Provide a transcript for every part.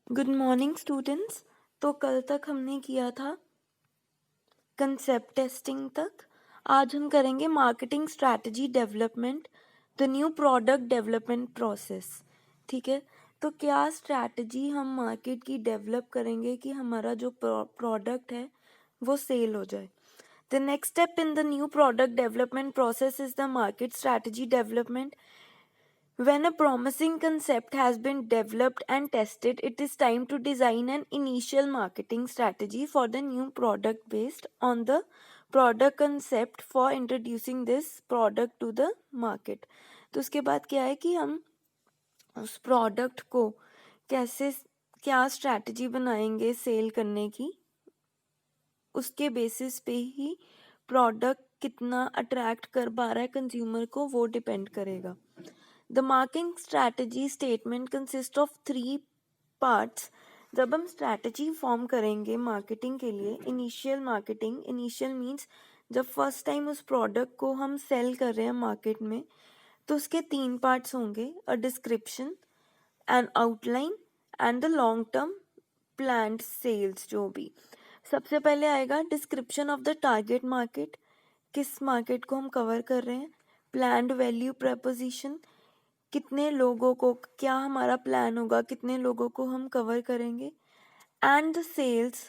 Good morning students. तो कल तक हमने किया था कंसेप्ट टेस्टिंग तक। आज हम करेंगे marketing strategy development, the new product development process. ठीक है, तो क्या स्ट्रैटेजी हम मार्केट की डेवलप करेंगे कि हमारा जो प्रोडक्ट है वो सेल हो जाए। The next step in the new product development process is the market strategy development. When a promising concept has been developed and tested, it is time to design an initial marketing strategy for the new product based on the product concept for introducing this product to the market. तो उसके बाद क्या है कि हम उस product को कैसे क्या स्ट्रैटेजी बनाएंगे सेल करने की, उसके बेसिस पे ही प्रोडक्ट कितना अट्रैक्ट कर पा रहा है कंज्यूमर को, वो डिपेंड करेगा. The marketing strategy statement consists of 3 parts. जब हम स्ट्रैटेजी फॉर्म करेंगे मार्केटिंग के लिए, इनिशियल मीन्स जब फर्स्ट टाइम उस प्रोडक्ट को हम सेल कर रहे हैं मार्केट में, तो उसके 3 पार्ट्स होंगे: a description, an outline and the long term planned sales. जो भी सबसे पहले आएगा description of the target market, किस मार्केट को हम कवर कर रहे हैं. प्लान्ड वैल्यू प्रपोजिशन, कितने लोगों को, क्या हमारा प्लान होगा, कितने लोगों को हम कवर करेंगे. एंड सेल्स,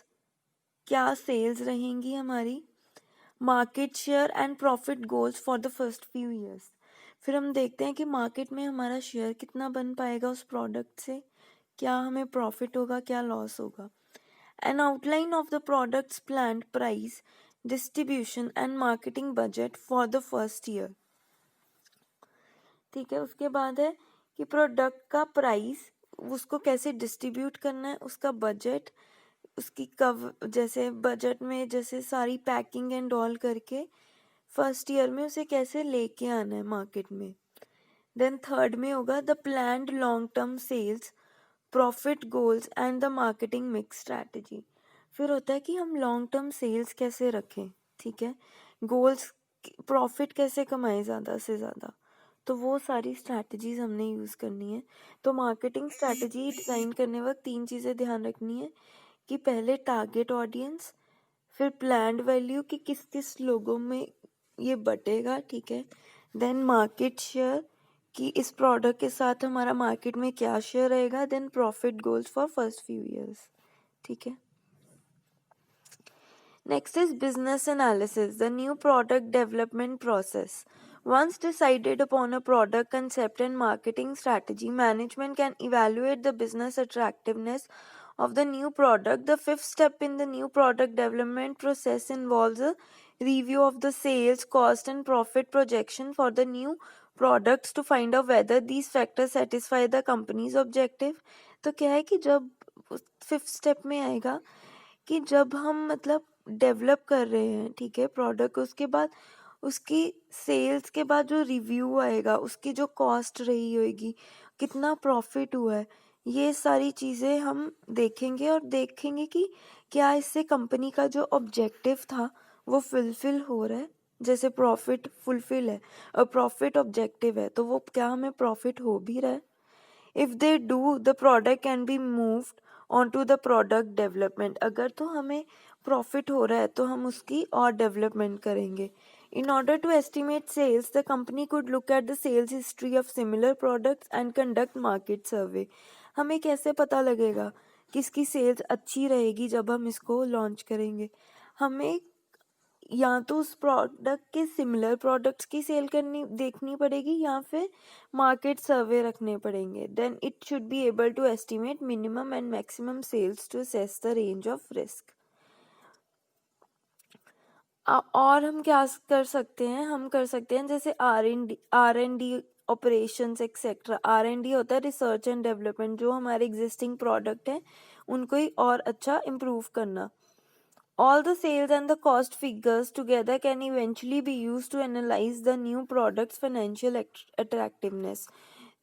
क्या सेल्स रहेंगी हमारी. Market share and profit goals for the first few years. फिर हम देखते हैं कि मार्केट में हमारा शेयर कितना बन पाएगा उस प्रोडक्ट से, क्या हमें प्रॉफिट होगा, क्या लॉस होगा. N outline of the products planned price, distribution and marketing budget for the first year. ठीक है, उसके बाद है कि प्रोडक्ट का प्राइस, उसको कैसे डिस्ट्रीब्यूट करना है, उसका बजट, उसकी जैसे बजट में जैसे सारी पैकिंग एंड ऑल करके फर्स्ट ईयर में उसे कैसे लेके आना है मार्केट में. देन थर्ड में होगा the planned long term sales, profit goals and the marketing mix strategy. फिर होता है कि हम लॉन्ग टर्म सेल्स कैसे रखें. ठीक है, गोल्स, प्रॉफिट कैसे कमाएं ज़्यादा से ज़्यादा. तो वो सारी स्ट्रैटेजीज हमने यूज़ करनी है. तो मार्केटिंग स्ट्रैटेजी डिज़ाइन करने वक्त 3 चीज़ें ध्यान रखनी है कि पहले टारगेट ऑडियंस, फिर प्लान्ड वैल्यू कि किस किस लोगों में ये बटेगा. ठीक है, देन मार्केट शेयर कि इस प्रोडक्ट के साथ हमारा मार्केट में क्या शेयर रहेगा. Then profit goals for first few years. ठीक है, next is business analysis, the new product development process. Once decided upon a product concept and marketing strategy, management can evaluate the business attractiveness of the new product. The fifth step in the new product development process involves a review of the sales, cost, and profit projection for the new products to find out whether these factors satisfy the company's objective. तो क्या है कि जब fifth step में आएगा कि जब हम मतलब डेवलप कर रहे हैं, ठीक है, प्रोडक्ट, उसके बाद उसकी सेल्स के बाद जो रिव्यू आएगा, उसकी जो कॉस्ट रही होगी, कितना प्रॉफिट हुआ है, ये सारी चीज़ें हम देखेंगे और देखेंगे कि क्या इससे कंपनी का जो ऑब्जेक्टिव था वो फुलफिल हो रहा है. जैसे प्रॉफिट फुलफिल है और प्रॉफिट ऑब्जेक्टिव है, तो वो क्या हमें प्रॉफिट हो भी रहा है. If they do, the product can be moved on to the product development. अगर तो हमें प्रॉफिट हो रहा है तो हम उसकी और डेवलपमेंट करेंगे. In order to estimate sales, the company could look at the sales history of similar products and conduct market survey. हमें कैसे पता लगेगा किसकी सेल्स अच्छी रहेगी जब हम इसको लॉन्च करेंगे. हमें या तो उस प्रोडक्ट के सिमिलर प्रोडक्ट्स की सेल करनी देखनी पड़ेगी या फिर मार्केट सर्वे रखने पड़ेंगे. Then it should be able to estimate minimum and maximum sales to assess the range of risk. और हम क्या कर सकते हैं, हम कर सकते हैं जैसे R N D operations etcetera. R N D होता है रिसर्च एंड डेवलपमेंट, जो हमारे एग्जिस्टिंग प्रोडक्ट हैं उनको ही और अच्छा इम्प्रूव करना. All the sales and the cost figures together can eventually be used to analyze the new product's financial attractiveness.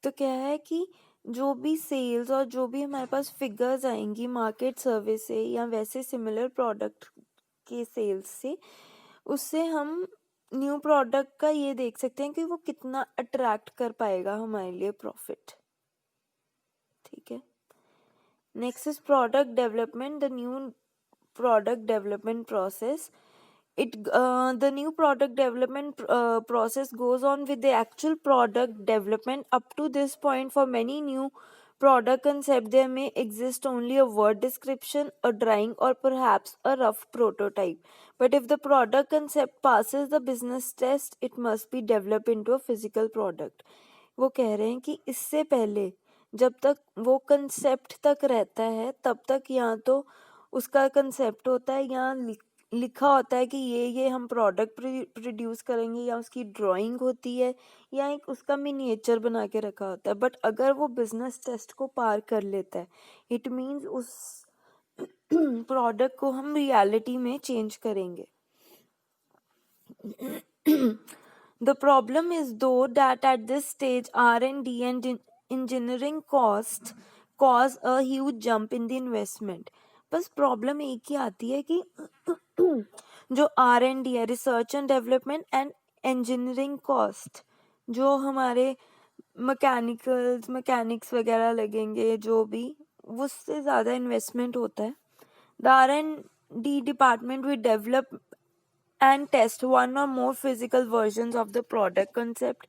तो क्या है कि जो भी सेल्स और जो भी हमारे पास फिगर्स आएंगी मार्केट सर्वे से या वैसे सिमिलर प्रोडक्ट के सेल्स से, उससे हम न्यू प्रोडक्ट का ये देख सकते हैं कि वो कितना अट्रैक्ट कर पाएगा हमारे लिए प्रॉफिट. ठीक है, Next is product development, the new product development process. The new product development process goes on with the actual product development. Up to this point, for many new product concept, there may exist only a word description, a drawing, or perhaps a rough prototype. But if the product concept passes the business test, it must be developed into a physical product. वो कह रहे हैं कि इससे पहले जब तक वो कंसेप्ट तक रहता है तब तक या तो उसका कंसेप्ट होता है या लिखा होता है कि ये हम प्रोडक्ट प्रोड्यूस करेंगे, या उसकी ड्राइंग होती है, या एक उसका मिनिएचर बना के रखा होता है. बट अगर वो बिजनेस टेस्ट को पार कर लेता है, इट मीन्स उस प्रोडक्ट को हम रियलिटी में चेंज करेंगे. The problem is though that at this stage R&D and engineering costs cause a huge jump in the investment. बस प्रॉब्लम एक ही आती है कि जो R&D है, research and development and engineering cost, जो हमारे मैकेनिक्स वगैरह लगेंगे, जो भी उससे ज़्यादा इन्वेस्टमेंट होता है. The R&D department will develop and test one or more physical versions of the product concept.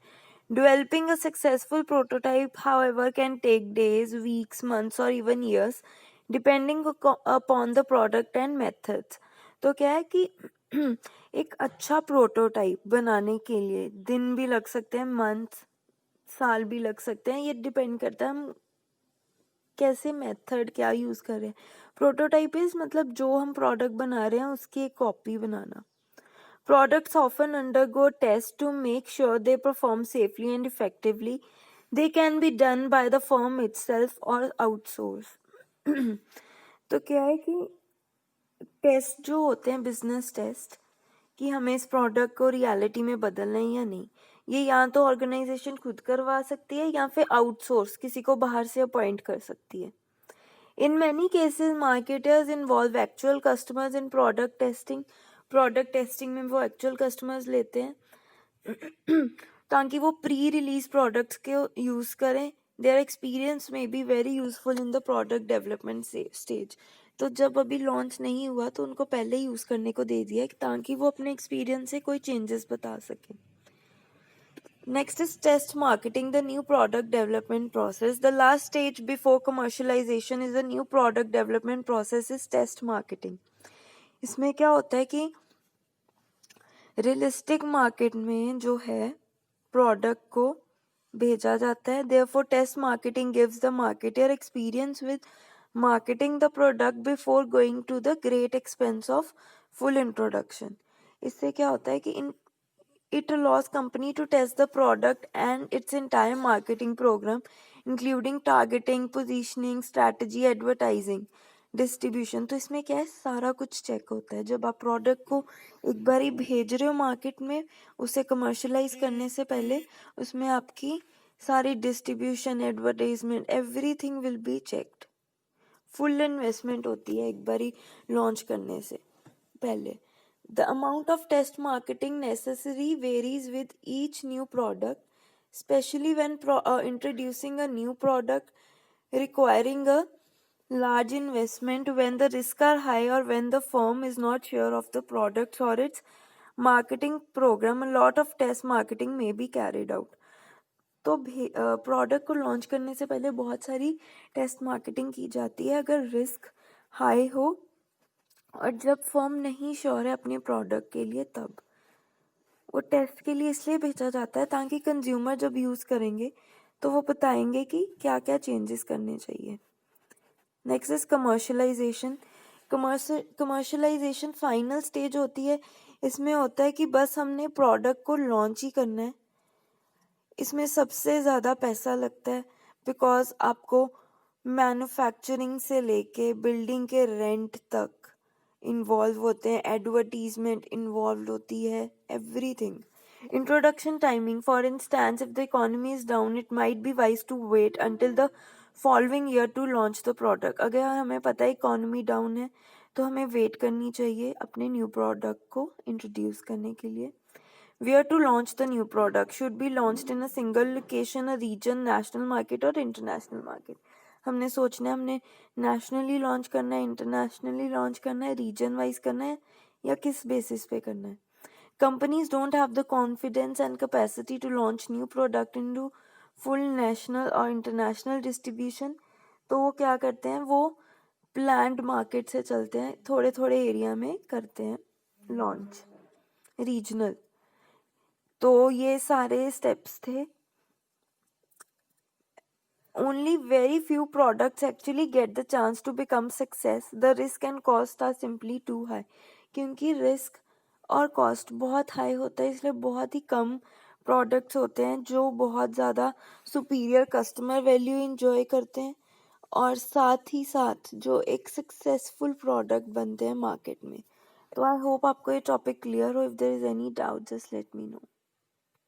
Developing a successful prototype, however, can take days, weeks, months, or even years, depending upon the product and methods. तो क्या है कि एक अच्छा prototype बनाने के लिए दिन भी लग सकते हैं, मंथ, साल भी लग सकते हैं. ये डिपेंड करता है हम कैसे मेथड क्या यूज़ कर रहे हैं. प्रोटोटाइप इज मतलब जो हम प्रोडक्ट बना रहे हैं उसकी एक copy banana. Products often undergo tests to make sure they perform safely and effectively. They can be done by the firm itself or outsource. तो क्या है कि टेस्ट जो होते हैं, बिजनेस टेस्ट, कि हमें इस प्रोडक्ट को रियलिटी में बदलना है या नहीं, ये या तो ऑर्गेनाइजेशन खुद करवा सकती है या फिर आउटसोर्स किसी को बाहर से अपॉइंट कर सकती है. In many cases, marketers involve actual customers in product testing. Product testing में वो एक्चुअल कस्टमर्स लेते हैं ताकि वो प्री रिलीज प्रोडक्ट्स के यूज़ करें. देयर एक्सपीरियंस में be very useful in the product development stage. तो जब अभी लॉन्च नहीं हुआ तो उनको पहले यूज़ करने को दे दिया ताकि वो अपने एक्सपीरियंस से कोई चेंजेस बता सकें. Next is test marketing, the new product development process. The last stage before commercialization is the new product development process is test marketing. इसमें क्या होता है कि रियलिस्टिक मार्केट में जो है प्रोडक्ट को भेजा जाता है. Therefore test marketing gives the marketer experience with marketing the product before going to the great expense of full introduction. इससे क्या होता है कि it allows company to test the product and its entire marketing program, including targeting, positioning, strategy, advertising, distribution. तो इसमें क्या है, सारा कुछ चेक होता है. जब आप प्रोडक्ट को एक बार ही भेज रहे हो मार्केट में, उसे कमर्शलाइज करने से पहले उसमें आपकी सारी distribution, advertisement, everything will be checked. Full investment होती है एक बार ही लॉन्च करने से पहले. The amount of test marketing necessary varies with each new product, especially when introducing a new product requiring a large investment, when the risks are high, or when the firm is not sure of the product or its marketing program. A lot of test marketing may be carried out. तो product को launch करने से पहले बहुत सारी test marketing की जाती है अगर रिस्क हाई हो और जब फर्म नहीं श्योर है अपने प्रोडक्ट के लिए. तब वो टेस्ट के लिए इसलिए भेजा जाता है ताकि कंज्यूमर जब यूज़ करेंगे तो वो बताएंगे कि क्या क्या चेंजेस करने चाहिए. Next is commercialisation. Commercialisation final stage होती है. इसमें होता है कि बस हमने प्रोडक्ट को लॉन्च ही करना है. इसमें सबसे ज़्यादा पैसा लगता है बिकॉज आपको मैन्युफैक्चरिंग से लेके बिल्डिंग के रेंट तक इन्वॉल्व होते हैं, एडवर्टीजमेंट इन्वॉल्व होती है, everything. Introduction timing, for instance if the economy is down it might be wise to wait until the following year to launch the product. अगर हमें पता है इकोनॉमी डाउन है तो हमें वेट करनी चाहिए अपने न्यू प्रोडक्ट को इंट्रोड्यूस करने के लिए. Where to launch the new product should be launched in a single location, a region, national market or international market. हमने सोचना है हमने नेशनली लॉन्च करना है, इंटरनेशनली लॉन्च करना है, रीजन वाइज करना है, या किस बेसिस पे करना है. Companies don't have the confidence and capacity to launch new product into full national or international distribution. तो वो क्या करते हैं, वो प्लान्ड मार्केट से चलते हैं, थोड़े थोड़े एरिया में करते हैं लॉन्च रीजनल. तो ये सारे स्टेप्स थे. Only very few products actually get the chance to become success. The risk and cost are simply too high. क्योंकि रिस्क और कॉस्ट बहुत हाई होता है, इसलिए बहुत ही कम प्रोडक्ट्स होते हैं जो बहुत ज़्यादा सुपीरियर कस्टमर वैल्यू इंजॉय करते हैं और साथ ही साथ जो एक सक्सेसफुल प्रोडक्ट बनते हैं मार्केट में. तो आई होप आपको ये टॉपिक क्लियर हो. If there is any doubt just let me no.